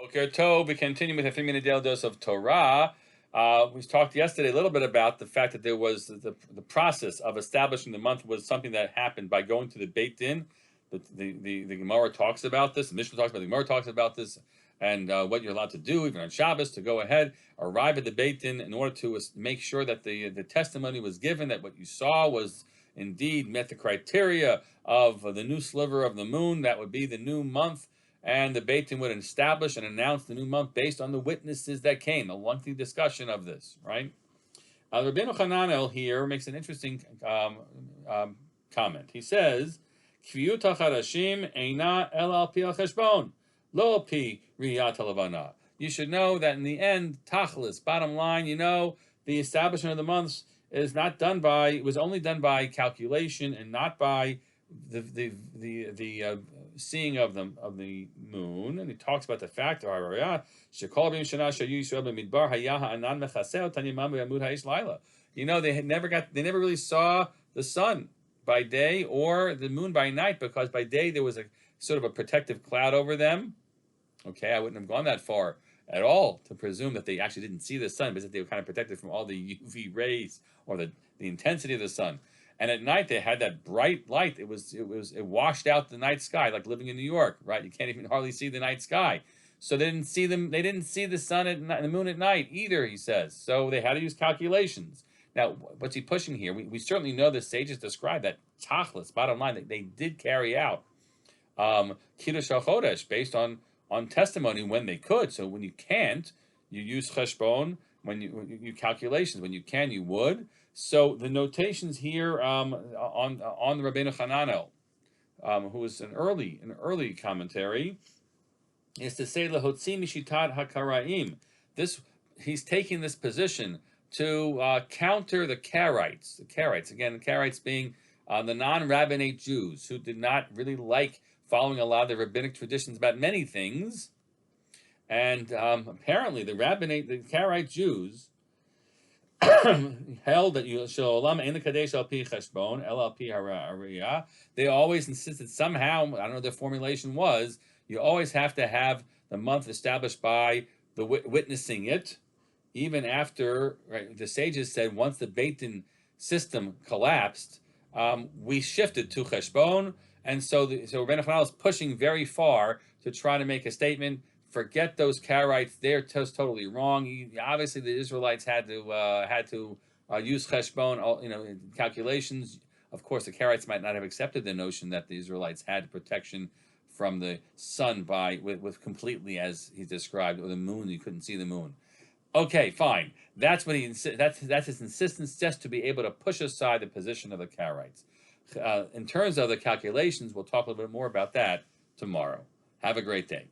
Okay, Tov, we continue with a 3 minute daily dose of Torah. We talked yesterday a little bit about the fact that there was the process of establishing the month was something that happened by going to the Beit Din. The Gemara talks about this, the Mishnah talks about the Gemara talks about this, and what you're allowed to do, even on Shabbos, to go ahead, arrive at the Beit Din in order to make sure that the testimony was given, that what you saw was indeed met the criteria of the new sliver of the moon, that would be the new month, and the Beit Din would establish and announce the new month based on the witnesses that came. A lengthy discussion of this, right? Rabbeinu Hananel here makes an interesting comment. He says, "Kviyut hachadashim eina el al pi cheshbon, lo pi riyat halavana." You should know that in the end, tachlis, bottom line, the establishment of the months is not done by. It was only done by calculation and not by the seeing of the moon. And he talks about the fact they never really saw the sun by day or the moon by night, because by day there was a sort of a protective cloud over them. Okay, I wouldn't have gone that far at all to presume that they actually didn't see the sun, but that they were kind of protected from all the UV rays or the intensity of the sun. And at night they had that bright light. It washed out the night sky, like living in New York, right? You can't even hardly see the night sky. So they didn't see them. They didn't see the sun and the moon at night either, he says. So they had to use calculations. Now, what's he pushing here? We certainly know the sages describe that tachlis, bottom line, that they did carry out Kiddush Hachodesh based on testimony when they could. So when you can't, you use cheshbon. When you calculations, when you can, you would. So the notations here on the Rabbeinu Hananel, who is an early commentary, is to say lehotzi mishitat hakaraim. He's taking this position to counter the Karaites. The Karaites being the non-rabbinate Jews who did not really like following a lot of the rabbinic traditions about many things. And apparently the Karaite Jews held that they always insisted somehow, I don't know what their formulation was, you always have to have the month established by the witnessing it, even after, right, the sages said once the Beit Din system collapsed, we shifted to cheshbon, and so Rabbeinu Hananel is pushing very far to try to make a statement. Forget those Karaites; they're totally wrong. Obviously, the Israelites had to use cheshbon, calculations. Of course, the Karaites might not have accepted the notion that the Israelites had protection from the sun with completely, as he described, or the moon. You couldn't see the moon. Okay, fine. That's what that's his insistence, just to be able to push aside the position of the Karaites. In terms of the calculations, we'll talk a little bit more about that tomorrow. Have a great day.